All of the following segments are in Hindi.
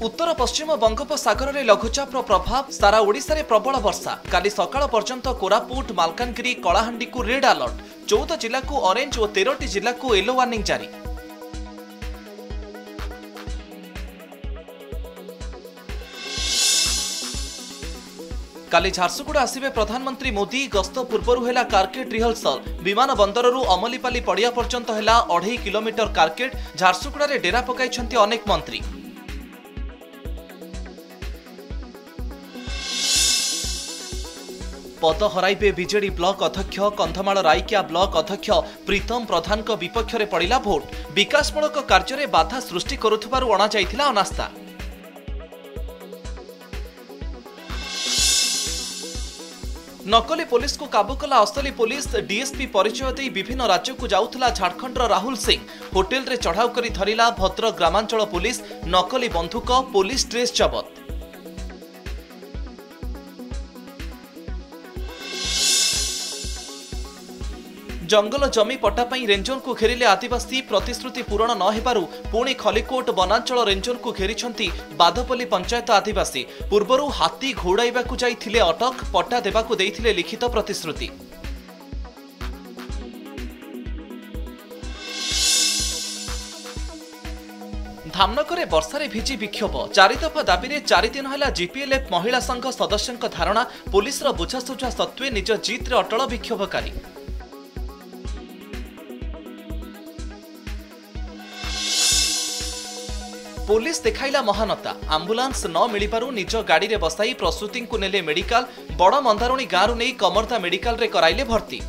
उत्तर पश्चिम बंगोपसागर में लघुचापर प्रभाव सारा ओडिशा रे प्रबल वर्षा। काली सकाळ पर्यंत कोरापुट मालकानगिरी कलाहांडी को रेड अलर्ट। 14 जिला को ऑरेंज और 13 जिला को येलो वार्निंग जारी। काली झारसुगुड़ा आसिबे प्रधानमंत्री मोदी। गस्त पूर्व है कारकेट रिहर्सल। विमान बंदररू अमलीपाली पड़िया पर्यंत है 2.5 किलोमीटर कारकेट। झारसुगुड़ा रे डेरा पकाइछन्ति अनेक मंत्री। पद हराइबे बीजेडी ब्लॉक अध्यक्ष। कंधमाल राइकिया ब्लॉक अध्यक्ष प्रीतम प्रधान को विपक्ष में पड़ा भोट। विकासमूलक कार्य में बाधा सृष्टि करुथिबारु अणा जाइथिला अनास्था। नकली पुलिस को काबू कला असली पुलिस। डीएसपी परिचय दे विभिन्न राज्य को जाउथला झारखंड राहुल सिंह। होटेल रे चढ़ाऊ करी धरिला भद्रक ग्रामांचल पुलिस। नकली बंधुक पुलिस ड्रेस जबत। जंगल जमी पट्टा पई रेंजर को घेरिले आदिवासी। प्रतिश्रुति पूरण न हेबारु पुणी खलिकोट वनांचल रेंजर को घेरिछंती बादपल्ली पंचायत आदिवासी। पूर्वरु हाथी घोड़ाइबाकु जाइथिले अटक। पट्टा देबाकु देइथिले लिखित प्रतिश्रुति। धामनगरे वर्षारे भिजी विक्षोभ। 4 दफा दाबी रे 4 दिन है जीपीएलएफ महिला संघ सदस्यों धारणा। पुलिस बुझासुझा सत्वे निज जीत रे अटल विक्षोभकारी। पुलिस देखाइला महानता। आंबुलांस न मिलिबारु निज गाड़ी रे बसाई प्रसूति को नेले मेडिकल। बड़ मंदारुणी गाँव नहीं कमरदा मेडिकल रे कराइले भर्ती।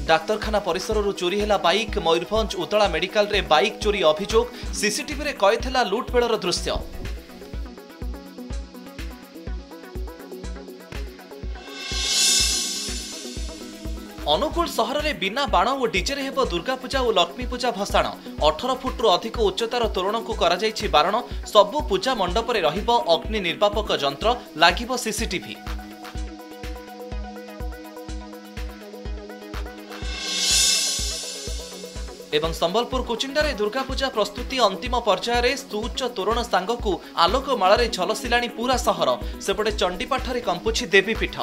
डाक्तरखाना परिसर चोरी है बाइक। मयूरभंज उतला मेडिकल रे बाइक चोरी अभियोग। सीसीटीवी रे कैद है लुटपेड़र दृश्य। अनुगुल सहर में बिना बाण और डीजे हेब दुर्गा पूजा और लक्ष्मी पूजा भसाण। 18 फुट्रु अधिक उच्चतार तोरण को कराଯାଇଛି बारण। सबु पूजा मंडप रे रहिबो अग्नि निर्वापक यंत्र। लागिबो सीसीटीवी। एवं संबलपुर कुचिंडा दुर्गा पूजा प्रस्तुति अंतिम पर्यायर। सुउच्च तोरण सांगकू आलोक माଳରେ झलसिलाणी पूरा सहर। सेपटे चंडीपाठरे कंपुछि देवीपीठ।